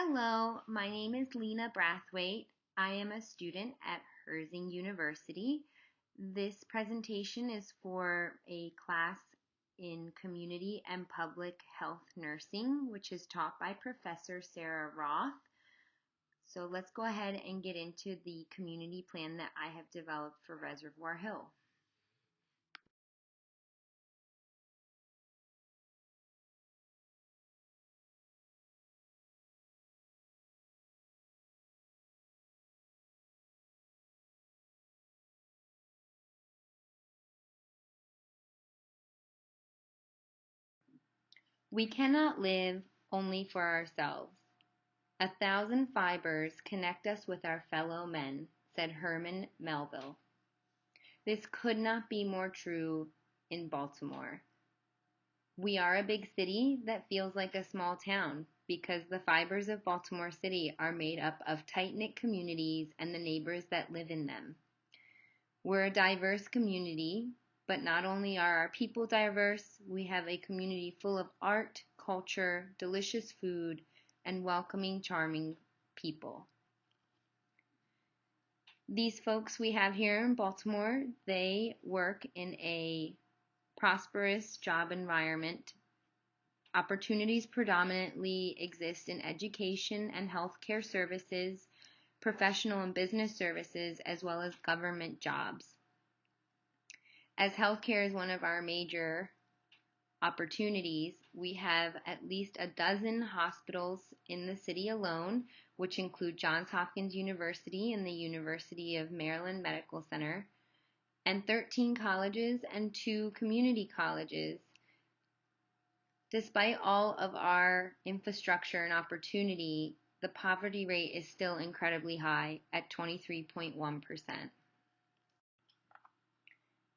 Hello, my name is Lena Brathwaite. I am a student at Herzing University. This presentation is for a class in Community and Public Health Nursing, which is taught by Professor Sarah Roth. So let's go ahead and get into the community plan that I have developed for Reservoir Hill. We cannot live only for ourselves. 1,000 fibers connect us with our fellow men, said Herman Melville. This could not be more true in Baltimore. We are a big city that feels like a small town because the fibers of Baltimore City are made up of tight-knit communities and the neighbors that live in them. We're a diverse community, but not only are our people diverse, we have a community full of art, culture, delicious food, and welcoming, charming people. These folks we have here in Baltimore, they work in a prosperous job environment. Opportunities predominantly exist in education and healthcare services, professional and business services, as well as government jobs. As healthcare is one of our major opportunities, we have at least a dozen hospitals in the city alone, which include Johns Hopkins University and the University of Maryland Medical Center, and 13 colleges and 2 community colleges. Despite all of our infrastructure and opportunity, the poverty rate is still incredibly high at 23.1%.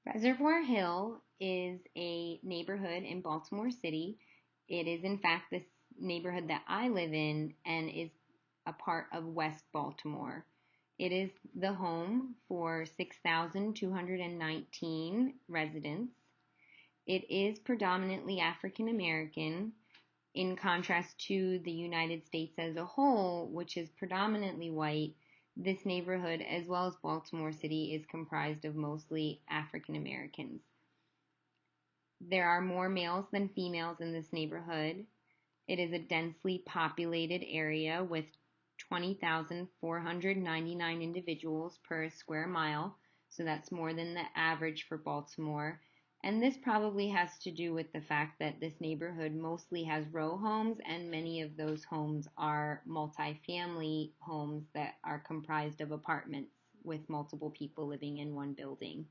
Reservoir Hill is a neighborhood in Baltimore City. It is, in fact, this neighborhood that I live in and is a part of West Baltimore. It is the home for 6,219 residents. It is predominantly African American, in contrast to the United States as a whole, which is predominantly white. This neighborhood, as well as Baltimore City, is comprised of mostly African Americans. There are more males than females in this neighborhood. It is a densely populated area with 20,499 individuals per square mile, so that's more than the average for Baltimore. And this probably has to do with the fact that this neighborhood mostly has row homes, and many of those homes are multifamily homes that are comprised of apartments with multiple people living in one building.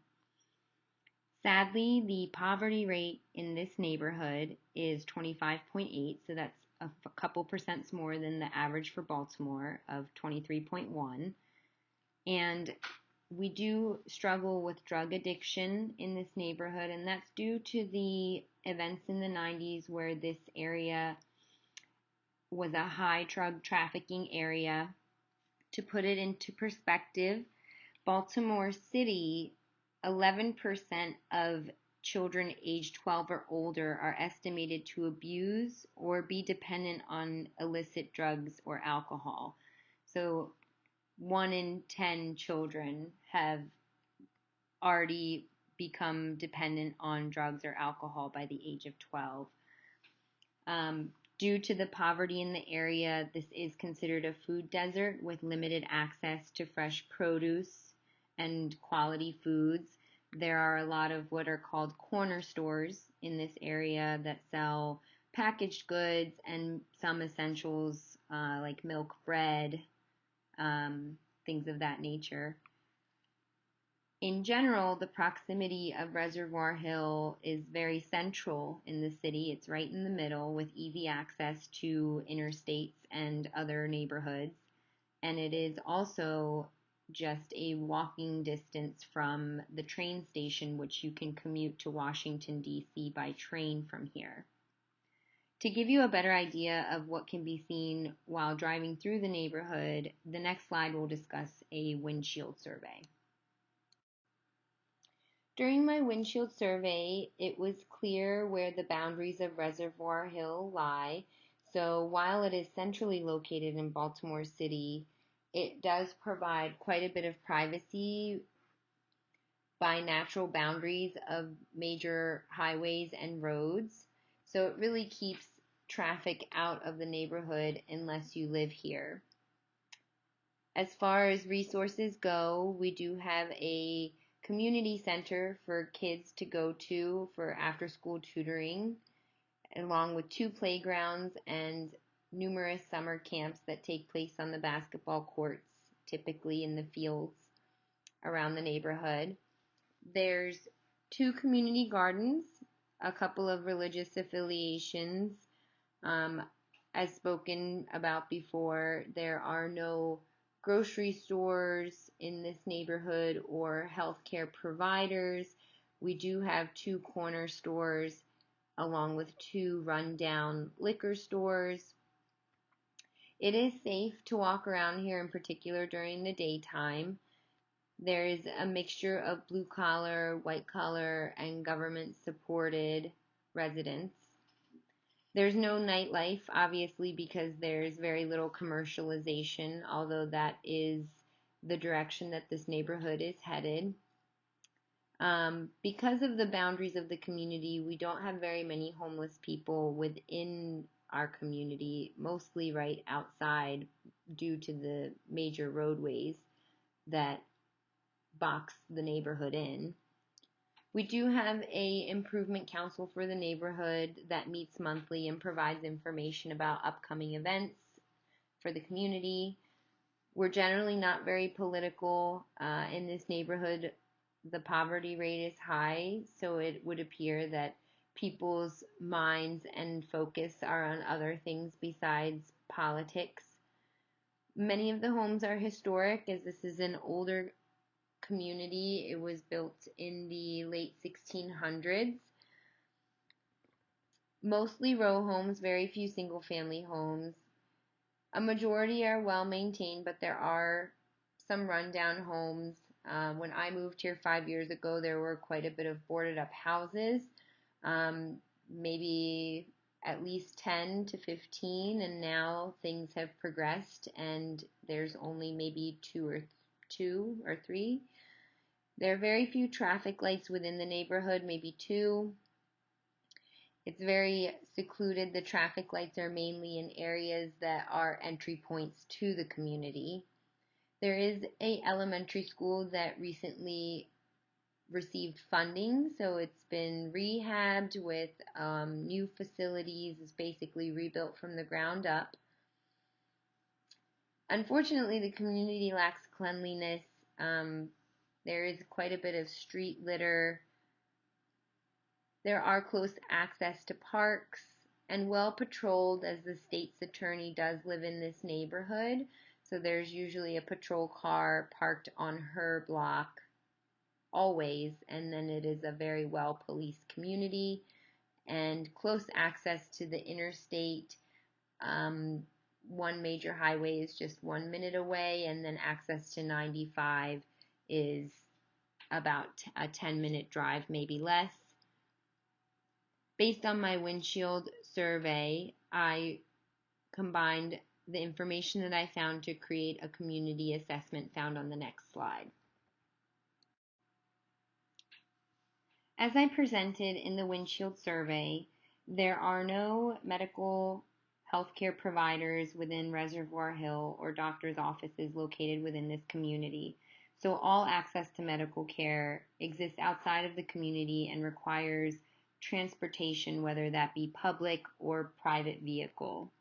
Sadly, the poverty rate in this neighborhood is 25.8, so that's a couple percent more than the average for Baltimore of 23.1. And we do struggle with drug addiction in this neighborhood, and that's due to the events in the 90s where this area was a high drug trafficking area. To put it into perspective, Baltimore City, 11% of children aged 12 or older are estimated to abuse or be dependent on illicit drugs or alcohol. So 1 in 10 children have already become dependent on drugs or alcohol by the age of 12. Due to the poverty in the area, this is considered a food desert with limited access to fresh produce and quality foods. There are a lot of what are called corner stores in this area that sell packaged goods and some essentials like milk, bread, things of that nature. In general, the proximity of Reservoir Hill is very central in the city. It's right in the middle with easy access to interstates and other neighborhoods. And it is also just a walking distance from the train station, which you can commute to Washington, D.C. by train from here. To give you a better idea of what can be seen while driving through the neighborhood, the next slide will discuss a windshield survey. During my windshield survey, it was clear where the boundaries of Reservoir Hill lie. So while it is centrally located in Baltimore City, it does provide quite a bit of privacy by natural boundaries of major highways and roads. So it really keeps traffic out of the neighborhood unless you live here. As far as resources go, we do have a community center for kids to go to for after school tutoring, along with 2 playgrounds and numerous summer camps that take place on the basketball courts, typically in the fields around the neighborhood. There's 2 community gardens, a couple of religious affiliations. As spoken about before, there are no grocery stores in this neighborhood or healthcare providers. We do have 2 corner stores along with 2 rundown liquor stores. It is safe to walk around here, in particular during the daytime. There is a mixture of blue collar, white collar, and government supported residents. There's no nightlife, obviously, because there's very little commercialization, although that is the direction that this neighborhood is headed. Because of the boundaries of the community, we don't have very many homeless people within our community, mostly right outside due to the major roadways that box the neighborhood in. We do have a improvement council for the neighborhood that meets monthly and provides information about upcoming events for the community. We're generally not very political in this neighborhood. The poverty rate is high, so it would appear that people's minds and focus are on other things besides politics. Many of the homes are historic, as this is an older community. It was built in the late 1600s. Mostly row homes, very few single family homes. A majority are well maintained, but there are some rundown homes. When I moved here 5 years ago, there were quite a bit of boarded up houses, maybe at least 10 to 15, and now things have progressed and there's only maybe two or three. There are very few traffic lights within the neighborhood, maybe 2. It's very secluded. The traffic lights are mainly in areas that are entry points to the community. There is a elementary school that recently received funding, so it's been rehabbed with new facilities. It's basically rebuilt from the ground up. Unfortunately, the community lacks cleanliness. There is quite a bit of street litter. There are close access to parks and well patrolled, as the state's attorney does live in this neighborhood. So there's usually a patrol car parked on her block always, and then it is a very well policed community and close access to the interstate. One major highway is just 1 minute away, and then access to 95 is about a 10-minute drive, maybe less. Based on my windshield survey, I combined the information that I found to create a community assessment found on the next slide. As I presented in the windshield survey, there are no medical healthcare providers within Reservoir Hill or doctor's offices located within this community. So all access to medical care exists outside of the community and requires transportation, whether that be public or private vehicle,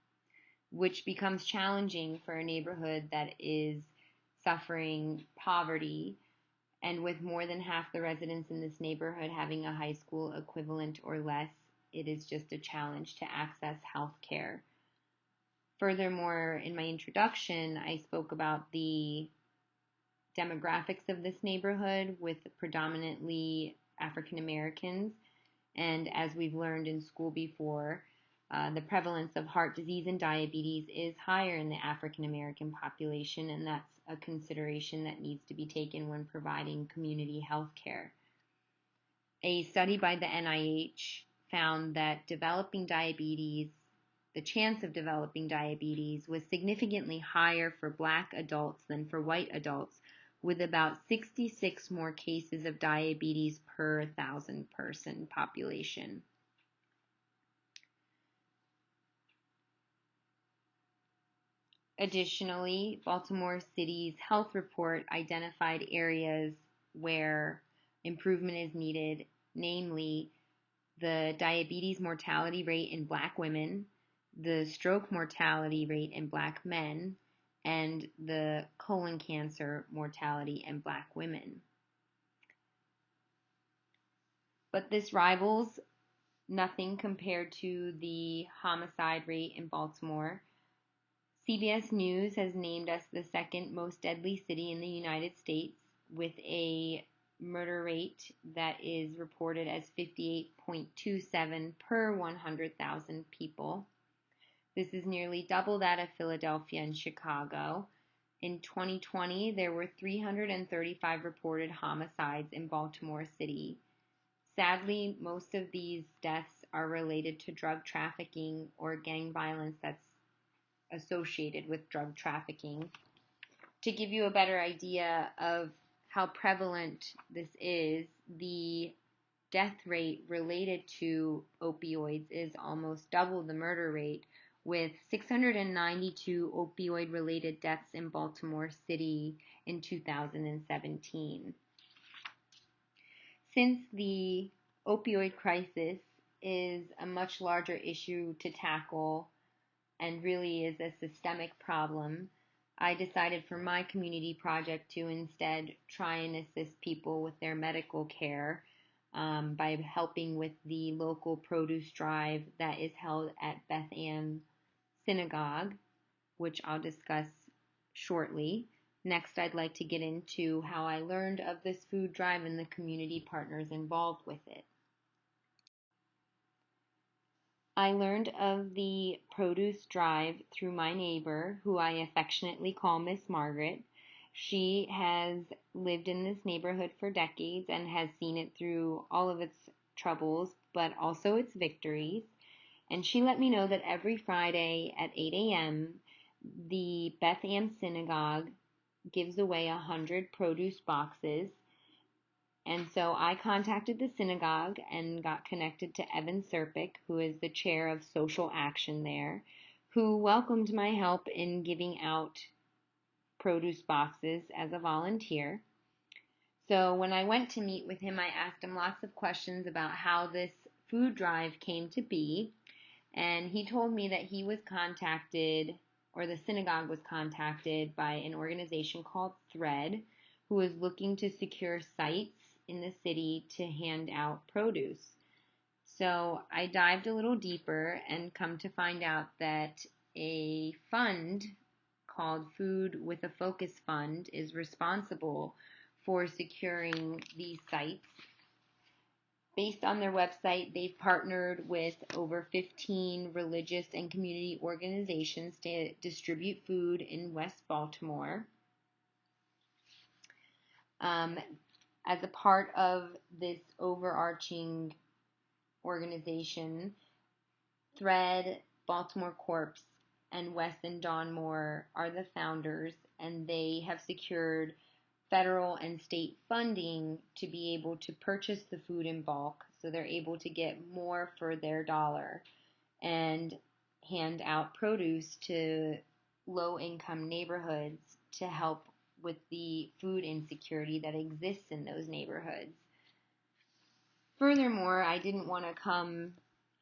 which becomes challenging for a neighborhood that is suffering poverty, and with more than half the residents in this neighborhood having a high school equivalent or less, it is just a challenge to access health care. Furthermore, in my introduction, I spoke about the demographics of this neighborhood with predominantly African Americans. And as we've learned in school before, the prevalence of heart disease and diabetes is higher in the African American population, and that's a consideration that needs to be taken when providing community health care. A study by the NIH found that developing diabetes the chance of developing diabetes was significantly higher for Black adults than for white adults, with about 66 more cases of diabetes per 1,000 person population. Additionally, Baltimore City's health report identified areas where improvement is needed, namely the diabetes mortality rate in Black women, the stroke mortality rate in Black men, and the colon cancer mortality in Black women. But this rivals nothing compared to the homicide rate in Baltimore. CBS News has named us the second most deadly city in the United States, with a murder rate that is reported as 58.27 per 100,000 people. This is nearly double that of Philadelphia and Chicago. In 2020, there were 335 reported homicides in Baltimore City. Sadly, most of these deaths are related to drug trafficking or gang violence that's associated with drug trafficking. To give you a better idea of how prevalent this is, the death rate related to opioids is almost double the murder rate, with 692 opioid-related deaths in Baltimore City in 2017. Since the opioid crisis is a much larger issue to tackle and really is a systemic problem, I decided for my community project to instead try and assist people with their medical care by helping with the local produce drive that is held at Beth Ann Synagogue, which I'll discuss shortly. Next, I'd like to get into how I learned of this food drive and the community partners involved with it. I learned of the produce drive through my neighbor, who I affectionately call Miss Margaret. She has lived in this neighborhood for decades and has seen it through all of its troubles, but also its victories. And she let me know that every Friday at 8 a.m., the Beth Ann Synagogue gives away 100 produce boxes. And so I contacted the synagogue and got connected to Evan Serpic, who is the chair of social action there, who welcomed my help in giving out produce boxes as a volunteer. So when I went to meet with him, I asked him lots of questions about how this food drive came to be. And he told me that he was contacted, or the synagogue was contacted by an organization called Thread, who was looking to secure sites in the city to hand out produce. So I dived a little deeper and come to find out that a fund called Food with a Focus Fund is responsible for securing these sites. Based on their website, they've partnered with over 15 religious and community organizations to distribute food in West Baltimore. As a part of this overarching organization, Thread, Baltimore Corps, and Wes and Don Moore are the founders, and they have secured federal and state funding to be able to purchase the food in bulk, so they're able to get more for their dollar and hand out produce to low-income neighborhoods to help with the food insecurity that exists in those neighborhoods. Furthermore, I didn't want to come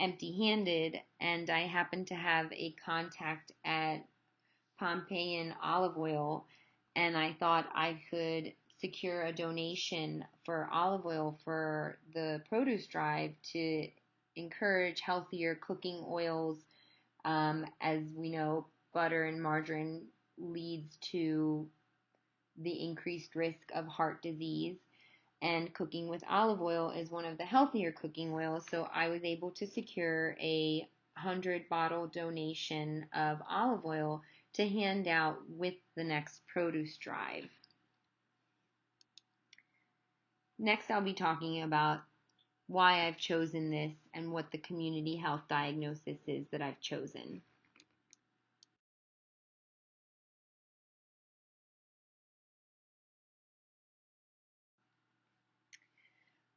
empty-handed, and I happened to have a contact at Pompeian Olive Oil, and I thought I could secure a donation for olive oil for the produce drive to encourage healthier cooking oils. As we know, butter and margarine leads to the increased risk of heart disease, and cooking with olive oil is one of the healthier cooking oils, so I was able to secure a 100-bottle donation of olive oil to hand out with the next produce drive. Next, I'll be talking about why I've chosen this and what the community health diagnosis is that I've chosen.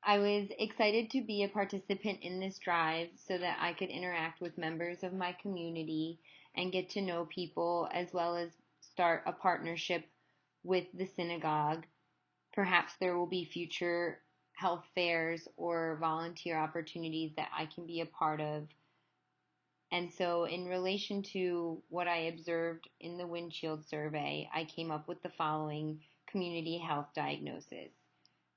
I was excited to be a participant in this drive so that I could interact with members of my community and get to know people, as well as start a partnership with the synagogue. Perhaps there will be future health fairs or volunteer opportunities that I can be a part of. And so, in relation to what I observed in the windshield survey, I came up with the following community health diagnosis: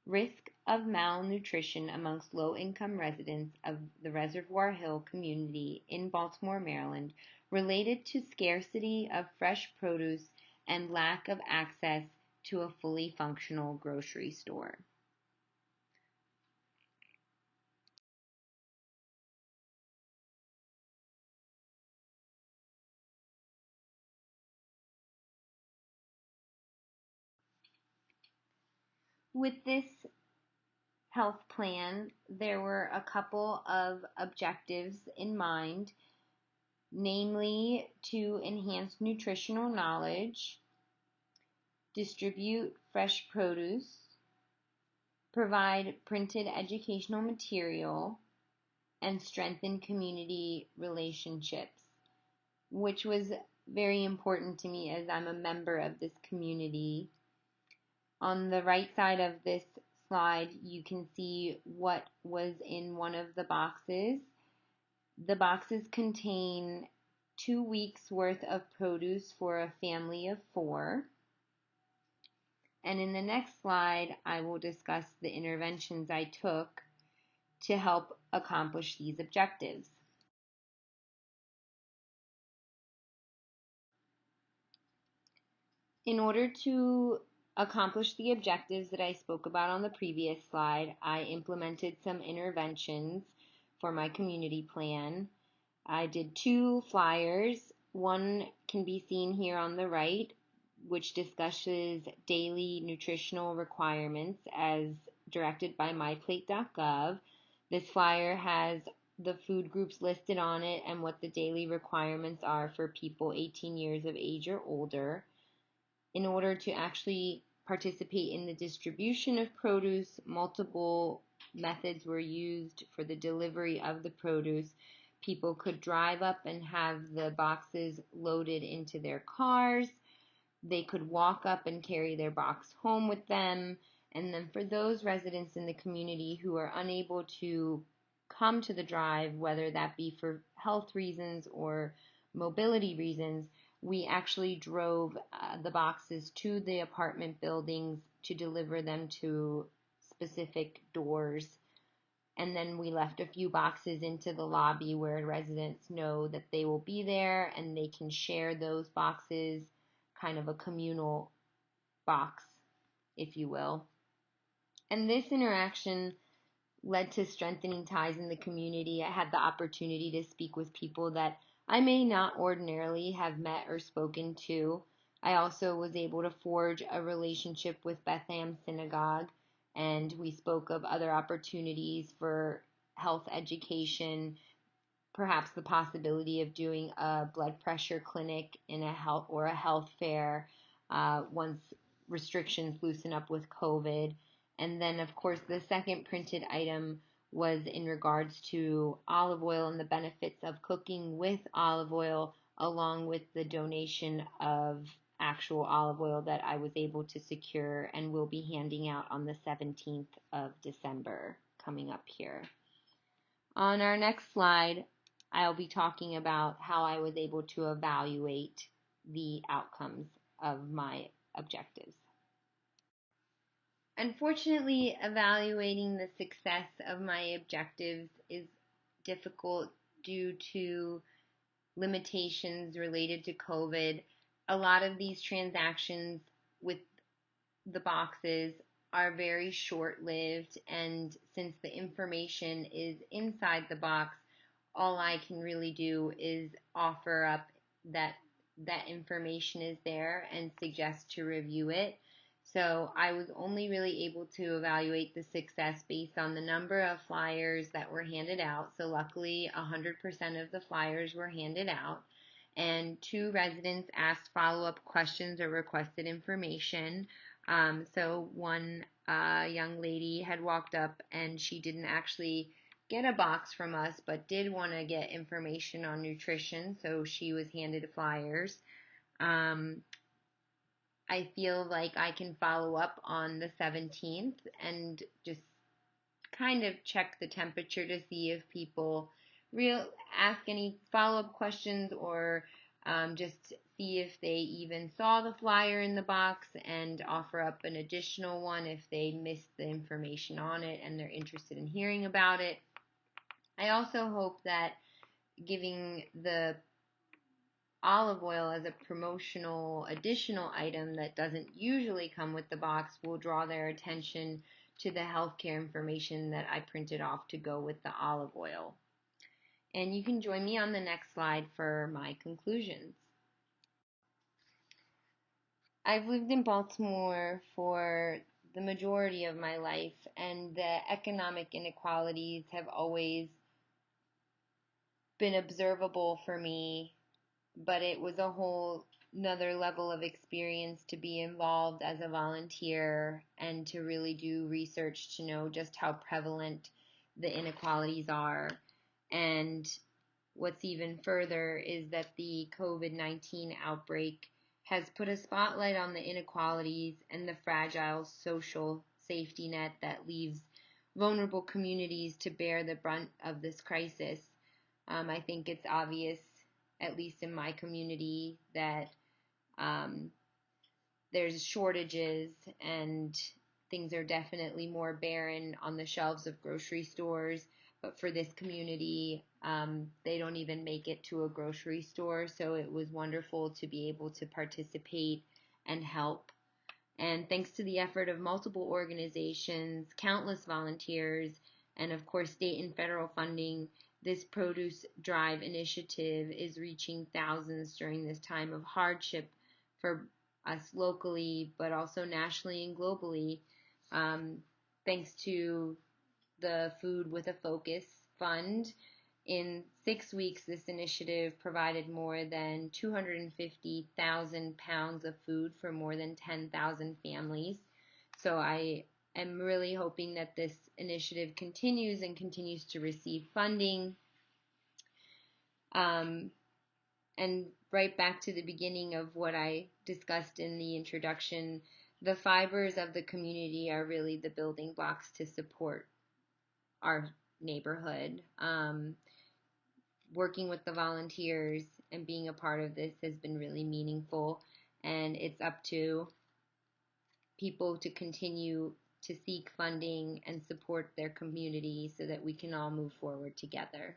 risk of malnutrition amongst low-income residents of the Reservoir Hill community in Baltimore, Maryland, related to scarcity of fresh produce and lack of access to a fully functional grocery store. With this health plan, there were a couple of objectives in mind, namely to enhance nutritional knowledge, distribute fresh produce, provide printed educational material, and strengthen community relationships, which was very important to me as I'm a member of this community. On the right side of this slide, you can see what was in one of the boxes. The boxes contain 2 weeks worth of produce for a family of 4. And in the next slide, I will discuss the interventions I took to help accomplish these objectives. In order to accomplish the objectives that I spoke about on the previous slide, I implemented some interventions for my community plan. I did 2 flyers. One can be seen here on the right, which discusses daily nutritional requirements as directed by myplate.gov. This flyer has the food groups listed on it and what the daily requirements are for people 18 years of age or older. In order to actually participate in the distribution of produce, multiple methods were used for the delivery of the produce. People could drive up and have the boxes loaded into their cars. They could walk up and carry their box home with them. And then for those residents in the community who are unable to come to the drive, whether that be for health reasons or mobility reasons, we actually drove the boxes to the apartment buildings to deliver them to specific doors. And then we left a few boxes into the lobby where residents know that they will be there and they can share those boxes, kind of a communal box, if you will. And this interaction led to strengthening ties in the community. I had the opportunity to speak with people that I may not ordinarily have met or spoken to. I also was able to forge a relationship with Bethlehem Synagogue, and we spoke of other opportunities for health education, perhaps the possibility of doing a blood pressure clinic in a health fair once restrictions loosen up with COVID. And then, of course, the second printed item was in regards to olive oil and the benefits of cooking with olive oil, along with the donation of actual olive oil that I was able to secure and will be handing out on the 17th of December coming up here. On our next slide, I'll be talking about how I was able to evaluate the outcomes of my objectives. Unfortunately, evaluating the success of my objectives is difficult due to limitations related to COVID. A lot of these transactions with the boxes are very short-lived, and since the information is inside the box, all I can really do is offer up that information is there and suggest to review it. So I was only really able to evaluate the success based on the number of flyers that were handed out. So luckily, 100% of the flyers were handed out. And 2 residents asked follow-up questions or requested information. So one young lady had walked up and she didn't actually get a box from us, but did want to get information on nutrition, so she was handed flyers. Um, I feel like I can follow up on the 17th and just kind of check the temperature to see if people ask any follow-up questions, or just see if they even saw the flyer in the box and offer up an additional one if they missed the information on it and they're interested in hearing about it. I also hope that giving the olive oil as a promotional additional item that doesn't usually come with the box will draw their attention to the healthcare information that I printed off to go with the olive oil. And you can join me on the next slide for my conclusions. I've lived in Baltimore for the majority of my life, and the economic inequalities have always been observable for me, but it was a whole another level of experience to be involved as a volunteer and to really do research to know just how prevalent the inequalities are. And what's even further is that the COVID-19 outbreak has put a spotlight on the inequalities and the fragile social safety net that leaves vulnerable communities to bear the brunt of this crisis. I think it's obvious, at least in my community, that um, there's shortages and things are definitely more barren on the shelves of grocery stores. But for this community, they don't even make it to a grocery store. So it was wonderful to be able to participate and help. And thanks to the effort of multiple organizations, countless volunteers, and of course state and federal funding, this Produce Drive initiative is reaching thousands during this time of hardship for us locally, but also nationally and globally. Thanks to the Food with a Focus Fund, in 6 weeks, this initiative provided more than 250,000 pounds of food for more than 10,000 families. So I am really hoping that this initiative continues and continues to receive funding. And right back to the beginning of what I discussed in the introduction, the fibers of the community are really the building blocks to support our neighborhood. Working with the volunteers and being a part of this has been really meaningful, and it's up to people to continue to seek funding and support their community so that we can all move forward together.